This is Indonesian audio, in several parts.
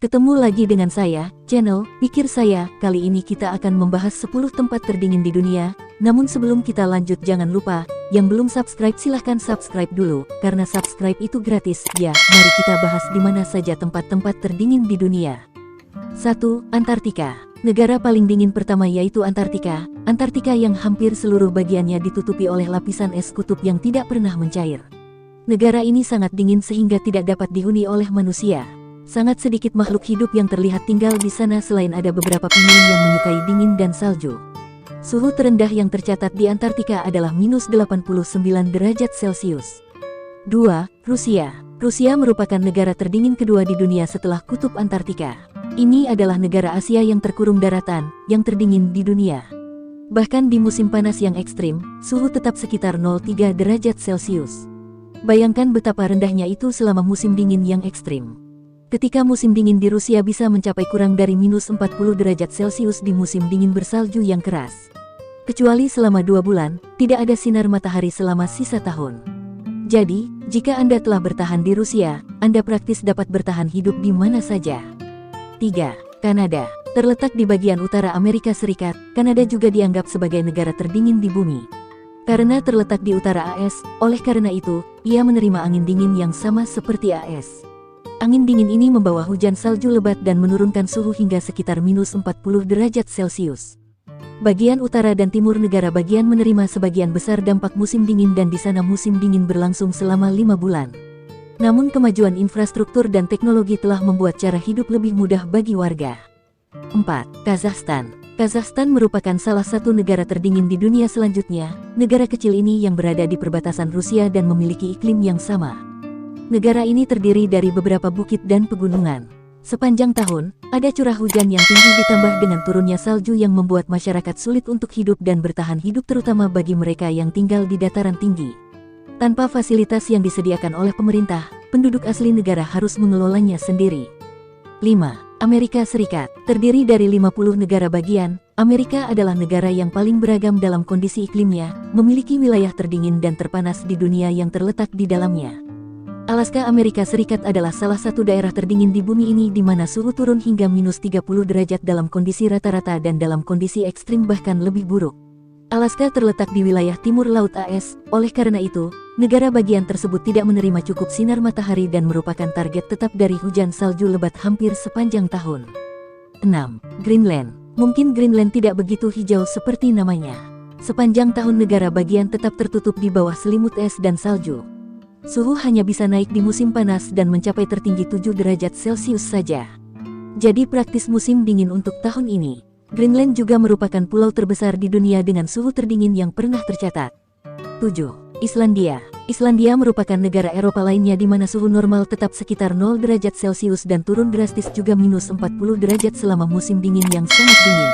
Ketemu lagi dengan saya, channel Pikir Saya. Kali ini kita akan membahas 10 tempat terdingin di dunia. Namun sebelum kita lanjut jangan lupa, yang belum subscribe silahkan subscribe dulu, karena subscribe itu gratis. Ya, mari kita bahas di mana saja tempat-tempat terdingin di dunia. 1. Antartika. Negara paling dingin pertama yaitu Antartika. Antartika yang hampir seluruh bagiannya ditutupi oleh lapisan es kutub yang tidak pernah mencair. Negara ini sangat dingin sehingga tidak dapat dihuni oleh manusia. Sangat sedikit makhluk hidup yang terlihat tinggal di sana selain ada beberapa penguin yang menyukai dingin dan salju. Suhu terendah yang tercatat di Antartika adalah -89 derajat Celcius. 2. Rusia. Rusia merupakan negara terdingin kedua di dunia setelah kutub Antartika. Ini adalah negara Asia yang terkurung daratan, yang terdingin di dunia. Bahkan di musim panas yang ekstrim, suhu tetap sekitar 0,3 derajat Celcius. Bayangkan betapa rendahnya itu selama musim dingin yang ekstrim. Ketika musim dingin di Rusia bisa mencapai kurang dari -40 derajat Celcius di musim dingin bersalju yang keras. Kecuali selama 2 bulan, tidak ada sinar matahari selama sisa tahun. Jadi, jika Anda telah bertahan di Rusia, Anda praktis dapat bertahan hidup di mana saja. 3. Kanada. Terletak di bagian utara Amerika Serikat, Kanada juga dianggap sebagai negara terdingin di bumi. Karena terletak di utara AS, oleh karena itu, ia menerima angin dingin yang sama seperti AS. Angin dingin ini membawa hujan salju lebat dan menurunkan suhu hingga sekitar -40 derajat Celcius. Bagian utara dan timur negara bagian menerima sebagian besar dampak musim dingin dan di sana musim dingin berlangsung selama 5 bulan. Namun kemajuan infrastruktur dan teknologi telah membuat cara hidup lebih mudah bagi warga. 4. Kazakhstan. Kazakhstan merupakan salah satu negara terdingin di dunia selanjutnya. Negara kecil ini yang berada di perbatasan Rusia dan memiliki iklim yang sama. Negara ini terdiri dari beberapa bukit dan pegunungan. Sepanjang tahun, ada curah hujan yang tinggi ditambah dengan turunnya salju yang membuat masyarakat sulit untuk hidup dan bertahan hidup terutama bagi mereka yang tinggal di dataran tinggi. Tanpa fasilitas yang disediakan oleh pemerintah, penduduk asli negara harus mengelolanya sendiri. 5. Amerika Serikat. Terdiri dari 50 negara bagian, Amerika adalah negara yang paling beragam dalam kondisi iklimnya, memiliki wilayah terdingin dan terpanas di dunia yang terletak di dalamnya. Alaska Amerika Serikat adalah salah satu daerah terdingin di bumi ini di mana suhu turun hingga -30 derajat dalam kondisi rata-rata dan dalam kondisi ekstrim bahkan lebih buruk. Alaska terletak di wilayah timur Laut AS, oleh karena itu, negara bagian tersebut tidak menerima cukup sinar matahari dan merupakan target tetap dari hujan salju lebat hampir sepanjang tahun. 6. Greenland. Mungkin Greenland tidak begitu hijau seperti namanya. Sepanjang tahun negara bagian tetap tertutup di bawah selimut es dan salju. Suhu hanya bisa naik di musim panas dan mencapai tertinggi 7 derajat Celcius saja. Jadi praktis musim dingin untuk tahun ini. Greenland juga merupakan pulau terbesar di dunia dengan suhu terdingin yang pernah tercatat. 7. Islandia. Islandia merupakan negara Eropa lainnya di mana suhu normal tetap sekitar 0 derajat Celcius dan turun drastis juga -40 derajat selama musim dingin yang sangat dingin.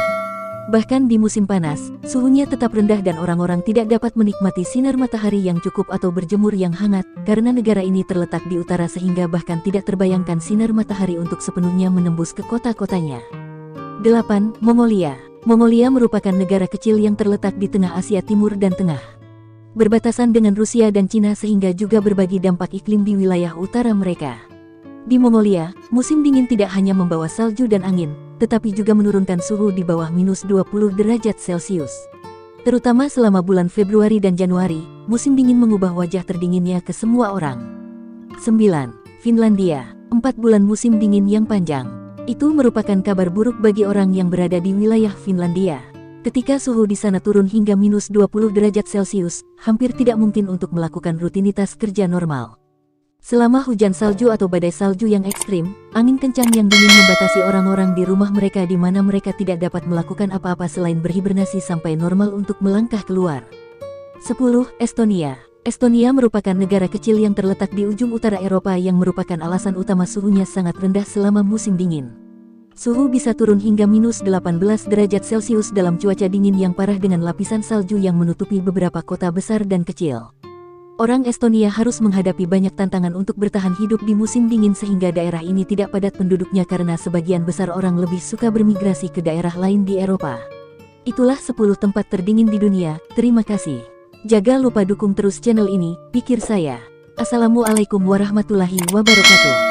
Bahkan di musim panas, suhunya tetap rendah dan orang-orang tidak dapat menikmati sinar matahari yang cukup atau berjemur yang hangat, karena negara ini terletak di utara sehingga bahkan tidak terbayangkan sinar matahari untuk sepenuhnya menembus ke kota-kotanya. 8. Mongolia. Mongolia merupakan negara kecil yang terletak di tengah Asia Timur dan Tengah. Berbatasan dengan Rusia dan Cina sehingga juga berbagi dampak iklim di wilayah utara mereka. Di Mongolia, musim dingin tidak hanya membawa salju dan angin, tetapi juga menurunkan suhu di bawah -20 derajat Celcius. Terutama selama bulan Februari dan Januari, musim dingin mengubah wajah terdinginnya ke semua orang. 9. Finlandia. 4 bulan musim dingin yang panjang. Itu merupakan kabar buruk bagi orang yang berada di wilayah Finlandia. Ketika suhu di sana turun hingga -20 derajat Celcius, hampir tidak mungkin untuk melakukan rutinitas kerja normal. Selama hujan salju atau badai salju yang ekstrim, angin kencang yang dingin membatasi orang-orang di rumah mereka di mana mereka tidak dapat melakukan apa-apa selain berhibernasi sampai normal untuk melangkah keluar. 10. Estonia. Estonia merupakan negara kecil yang terletak di ujung utara Eropa yang merupakan alasan utama suhunya sangat rendah selama musim dingin. Suhu bisa turun hingga -18 derajat Celcius dalam cuaca dingin yang parah dengan lapisan salju yang menutupi beberapa kota besar dan kecil. Orang Estonia harus menghadapi banyak tantangan untuk bertahan hidup di musim dingin sehingga daerah ini tidak padat penduduknya karena sebagian besar orang lebih suka bermigrasi ke daerah lain di Eropa. Itulah 10 tempat terdingin di dunia. Terima kasih. Jangan lupa dukung terus channel ini, Pikir Saya. Assalamualaikum warahmatullahi wabarakatuh.